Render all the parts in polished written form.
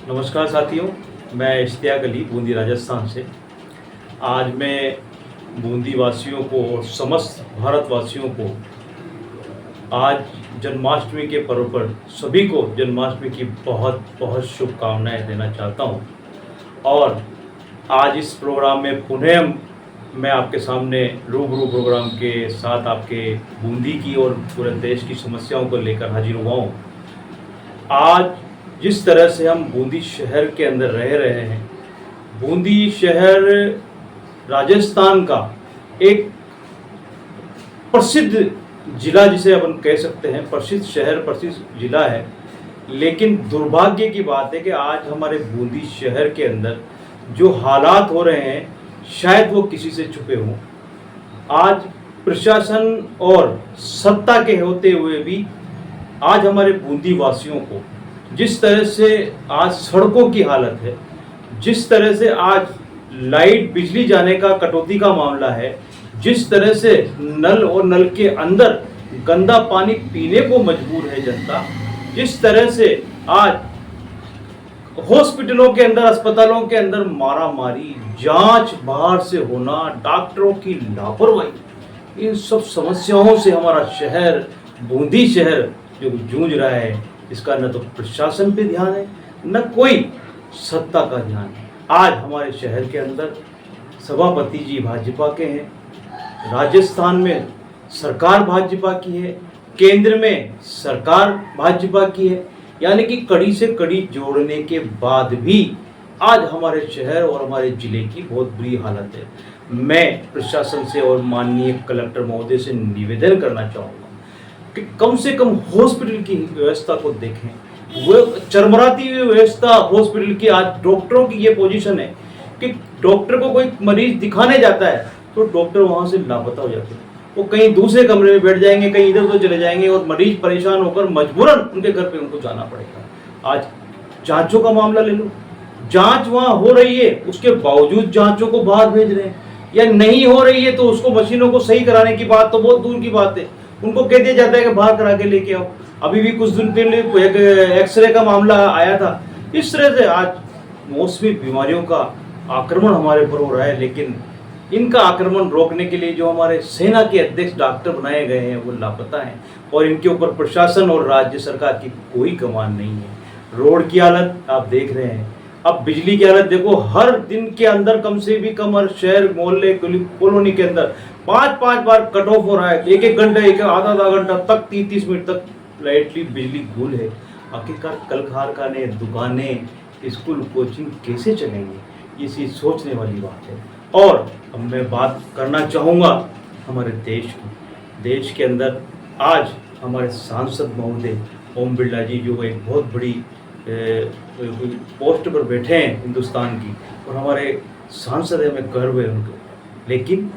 नमस्कार साथियों, मैं इश्तियाक अली बूंदी राजस्थान से। आज मैं बूंदी वासियों को और समस्त भारतवासियों को आज जन्माष्टमी के पर्व पर सभी को जन्माष्टमी की बहुत बहुत शुभकामनाएं देना चाहता हूं। और आज इस प्रोग्राम में पुनः मैं आपके सामने रूबरू प्रोग्राम के साथ आपके बूंदी की और पूरे देश की समस्याओं को लेकर हाजिर हुआ हूँ। आज जिस तरह से हम बूंदी शहर के अंदर रह रहे हैं, बूंदी शहर राजस्थान का एक प्रसिद्ध जिला जिसे अपन कह सकते हैं, प्रसिद्ध शहर प्रसिद्ध जिला है। लेकिन दुर्भाग्य की बात है कि आज हमारे बूंदी शहर के अंदर जो हालात हो रहे हैं शायद वो किसी से छुपे हों। आज प्रशासन और सत्ता के होते हुए भी आज हमारे बूंदी वासियों को जिस तरह से आज सड़कों की हालत है, जिस तरह से आज लाइट बिजली जाने का कटौती का मामला है, जिस तरह से नल और नल के अंदर गंदा पानी पीने को मजबूर है जनता, जिस तरह से आज हॉस्पिटलों के अंदर अस्पतालों के अंदर मारामारी, जांच बाहर से होना, डॉक्टरों की लापरवाही, इन सब समस्याओं से हमारा शहर बूंदी शहर जो जूझ रहा है, इसका न तो प्रशासन पे ध्यान है न कोई सत्ता का ध्यान है। आज हमारे शहर के अंदर सभापति जी भाजपा के हैं, राजस्थान में सरकार भाजपा की है, केंद्र में सरकार भाजपा की है, यानी कि कड़ी से कड़ी जोड़ने के बाद भी आज हमारे शहर और हमारे जिले की बहुत बुरी हालत है। मैं प्रशासन से और माननीय कलेक्टर महोदय से निवेदन करना चाहूँगा कि कम से कम हॉस्पिटल की व्यवस्था को देखें। वो चरमराती हुई व्यवस्था हॉस्पिटल की, आज डॉक्टरों की ये पोजीशन है कि डॉक्टर को कोई मरीज दिखाने जाता है तो डॉक्टर वहाँ से लापता हो जाते हैं, वो कहीं दूसरे कमरे में बैठ जाएंगे, कहीं इधर उधर चले जाएंगे और मरीज परेशान होकर मजबूरन उनके घर पे उनको जाना पड़ेगा। आज जांचों का मामला ले लो, जांच वहाँ हो रही है, उसके बावजूद जांचों को बाहर भेज रहे हैं, या नहीं हो रही है तो उसको मशीनों को सही कराने की बात तो बहुत दूर की बात है, उनको कह दिया जाता है कि बाहर करा के लेके आओ। अभी भी कुछ दिन पहले एक एक्सरे का मामला आया था। इस तरह से आज मौसमी बीमारियों का आक्रमण हमारे पर हो रहा है, लेकिन इनका आक्रमण रोकने के लिए जो हमारे सेना के अध्यक्ष डॉक्टर बनाए गए हैं वो लापता हैं और इनके ऊपर प्रशासन और राज्य सरकार की कोई कमान नहीं है। रोड की हालत आप देख रहे हैं, अब बिजली की हालत देखो, हर दिन के अंदर कम से भी कम हर शहर मोहल्ले कॉलोनी के अंदर 5-5 बार कट ऑफ हो रहा है। एक घंटा, एक आधा घंटा तक, 30 मिनट तक लाइटली बिजली गुल है। आखिरकार कल कारखाने, दुकानें, स्कूल, कोचिंग कैसे चलेंगे, इसी सोचने वाली बात है। और अब मैं बात करना चाहूँगा हमारे देश की। देश के अंदर आज हमारे सांसद महोदय ओम बिरला जी जो एक बहुत बड़ी पोस्ट पर बैठे हैं हिंदुस्तान की, और हमारे सांसद है, हमें गर्व है उनको। लेकिन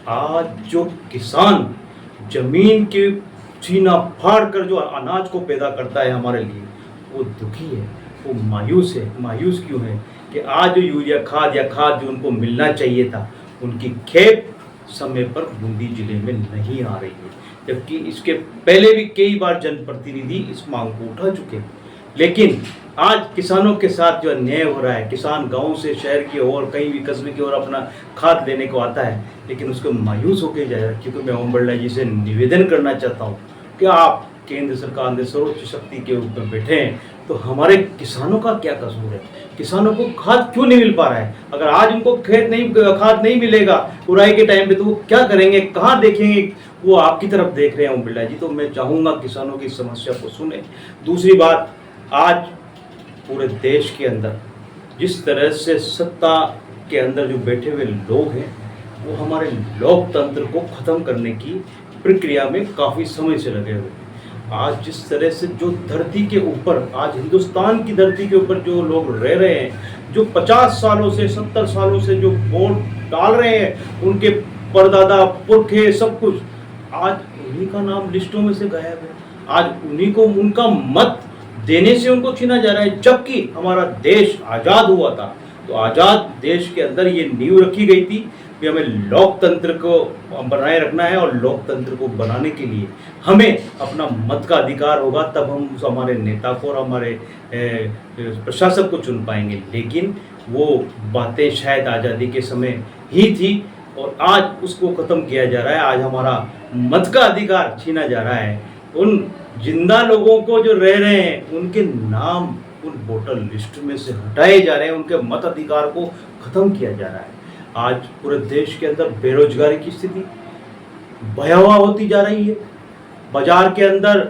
आज जो किसान जमीन के छीना फाड़ कर जो अनाज को पैदा करता है हमारे लिए, वो दुखी है, वो मायूस है। मायूस क्यों है कि आज जो यूरिया खाद या खाद जो उनको मिलना चाहिए था, उनकी खेप समय पर बूंदी जिले में नहीं आ रही है, जबकि इसके पहले भी कई बार जनप्रतिनिधि इस मांग को उठा चुके हैं। लेकिन आज किसानों के साथ जो अन्याय हो रहा है, किसान गांव से शहर की ओर, कहीं भी कस्बे की ओर अपना खाद लेने को आता है, लेकिन उसको मायूस होकर जाए। क्योंकि मैं ओम बिरला जी से निवेदन करना चाहता हूँ कि आप केंद्र सरकार ने सर्वोच्च शक्ति के रूप में बैठे हैं, तो हमारे किसानों का क्या कसूर है? किसानों को खाद क्यों नहीं मिल पा रहा है? अगर आज उनको खाद नहीं मिलेगा उड़ाई के टाइम पे, तो वो क्या करेंगे, कहाँ देखेंगे? वो आपकी तरफ देख रहे हैं ओम बिरला जी। तो मैं चाहूँगा किसानों की समस्या को सुने। दूसरी बात, आज पूरे देश के अंदर जिस तरह से सत्ता के अंदर जो बैठे हुए लोग हैं, वो हमारे लोकतंत्र को ख़त्म करने की प्रक्रिया में काफ़ी समय से लगे हुए हैं। आज जिस तरह से जो धरती के ऊपर, आज हिंदुस्तान की धरती के ऊपर जो लोग रह रहे हैं, जो 50 सालों से 70 सालों से जो वोट डाल रहे हैं, उनके परदादा पुरखे सब कुछ, आज उन्हीं का नाम लिस्टों में से गायब है। आज उन्हीं को उनका मत देने से उनको छीना जा रहा है। जबकि हमारा देश आज़ाद हुआ था, तो आज़ाद देश के अंदर ये नींव रखी गई थी कि हमें लोकतंत्र को बनाए रखना है और लोकतंत्र को बनाने के लिए हमें अपना मत का अधिकार होगा, तब हम हमारे नेता को और हमारे प्रशासक को चुन पाएंगे। लेकिन वो बातें शायद आज़ादी के समय ही थी और आज उसको ख़त्म किया जा रहा है। आज हमारा मत का अधिकार छीना जा रहा है। उन जिंदा लोगों को जो रह रहे हैं उनके नाम उन वोटर लिस्ट में से हटाए जा रहे हैं, उनके मत अधिकार को ख़त्म किया जा रहा है। आज पूरे देश के अंदर बेरोजगारी की स्थिति भयावह होती जा रही है। बाजार के अंदर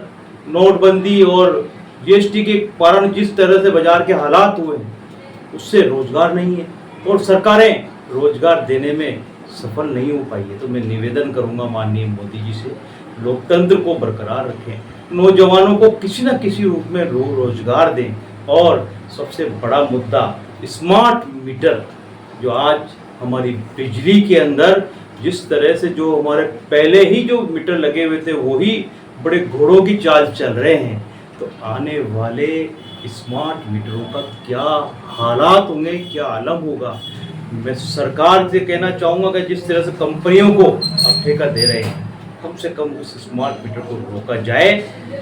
नोटबंदी और जीएसटी के कारण जिस तरह से बाजार के हालात हुए हैं उससे रोजगार नहीं है और सरकारें रोजगार देने में सफल नहीं हो पाई है। तो मैं निवेदन करूंगा माननीय मोदी जी से, लोकतंत्र को बरकरार रखें, नौजवानों को किसी न किसी रूप में रोजगार दें और सबसे बड़ा मुद्दा स्मार्ट मीटर, जो आज हमारी बिजली के अंदर जिस तरह से जो हमारे पहले ही जो मीटर लगे हुए थे वही बड़े घोड़ों की चाल चल रहे हैं, तो आने वाले स्मार्ट मीटरों का क्या हालात होंगे, क्या आलम होगा। मैं सरकार से कहना चाहूँगा कि जिस तरह से कंपनियों को अब ठेका दे रहे हैं, कम से कम उस स्मार्ट मीटर को रोका जाए।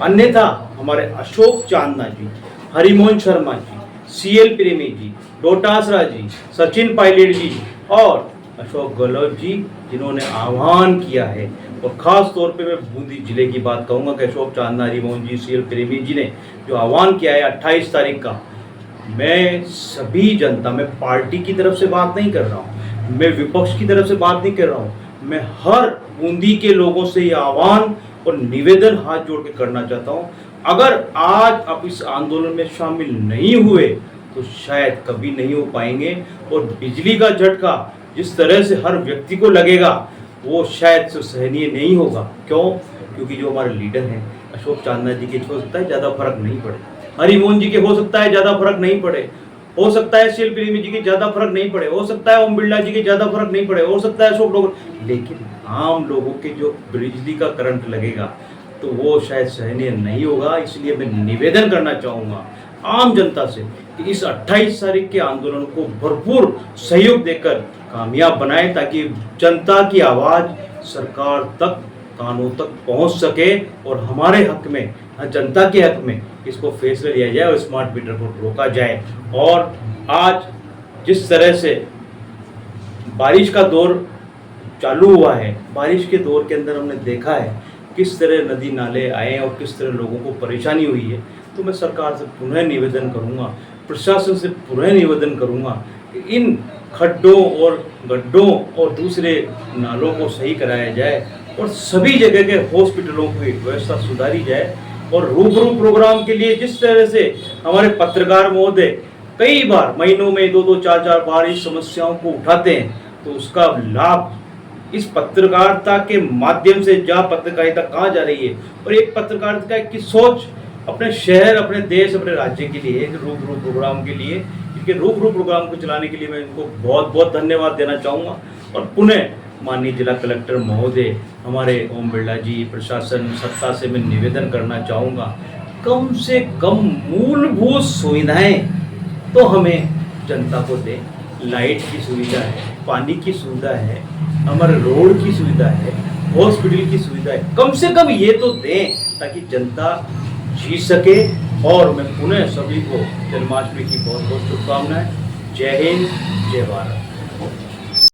अन्यथा हमारे अशोक चांदना जी, हरिमोहन शर्मा जी, सीएल प्रेमी जी, डोटासरा जी, सचिन पायलट जी और अशोक गहलोत जी, जिन्होंने आह्वान किया है, और ख़ास तौर पे मैं बूंदी जिले की बात कहूँगा कि अशोक चांदना, हरिमोहन जी, सीएल प्रेमी जी ने जो आह्वान किया है 28 तारीख का, मैं सभी जनता, मैं पार्टी की तरफ से बात नहीं कर रहा हूँ, मैं विपक्ष की तरफ से बात नहीं कर रहा हूँ, मैं हर बूंदी के लोगों से ये आह्वान और निवेदन हाथ जोड़ के करना चाहता हूँ। अगर आज आप इस आंदोलन में शामिल नहीं हुए तो शायद कभी नहीं हो पाएंगे, और बिजली का झटका जिस तरह से हर व्यक्ति को लगेगा वो शायद से सहनीय नहीं होगा। क्यों? क्योंकि जो हमारे लीडर हैं अशोक चांदना जी के हो सकता है ज़्यादा फर्क नहीं पड़े, हरिमोहन जी के हो सकता है ज़्यादा फर्क नहीं पड़े, हो सकता है सीएल प्रेमी जी के ज़्यादा फर्क नहीं पड़े, हो सकता है ओम बिरला जी के ज़्यादा फर्क नहीं पड़े, हो सकता है अशोक लोग, लेकिन आम लोगों के जो बिजली का करंट लगेगा तो वो शायद सहनीय नहीं होगा। इसलिए मैं निवेदन करना चाहूँगा आम जनता से कि इस 28 तारीख के आंदोलन को भरपूर सहयोग देकर कामयाब बनाएं, ताकि जनता की आवाज़ सरकार तक, कानों तक पहुंच सके और हमारे हक में, जनता के हक में इसको फैसला लिया जाए और स्मार्ट मीटर को रोका जाए। और आज जिस तरह से बारिश का दौर चालू हुआ है, बारिश के दौर के अंदर हमने देखा है किस तरह नदी नाले आए और किस तरह लोगों को परेशानी हुई है। तो मैं सरकार से पुनः निवेदन करूंगा, प्रशासन से पुनः निवेदन करूंगा कि इन खड्डों और गड्ढों और दूसरे नालों को सही कराया जाए और सभी जगह के हॉस्पिटलों की व्यवस्था सुधारी जाए। और रूबरू प्रोग्राम के लिए जिस तरह से हमारे पत्रकार महोदय कई बार महीनों में 2-2, 4-4 बार इस समस्याओं को उठाते हैं, तो उसका लाभ इस पत्रकारिता के माध्यम से, जहाँ पत्रकारिता कहाँ जा रही है और एक पत्रकारिता की सोच अपने शहर, अपने देश, अपने राज्य के लिए, रूबरू प्रोग्राम के लिए, इनके रूबरू प्रोग्राम को चलाने के लिए मैं इनको बहुत बहुत धन्यवाद देना चाहूँगा। और पुनः माननीय जिला कलेक्टर महोदय, हमारे ओम बिरला जी, प्रशासन, सत्ता से मैं निवेदन करना चाहूँगा, कम से कम मूलभूत सुविधाएं तो हमें जनता को दें। लाइट की सुविधा है, पानी की सुविधा है, हमारे रोड की सुविधा है, हॉस्पिटल की सुविधा है, कम से कम ये तो दें ताकि जनता जी सके। और मैं पुनः सभी को जन्माष्टमी की बहुत बहुत शुभकामनाएं। जय हिंद, जय भारत।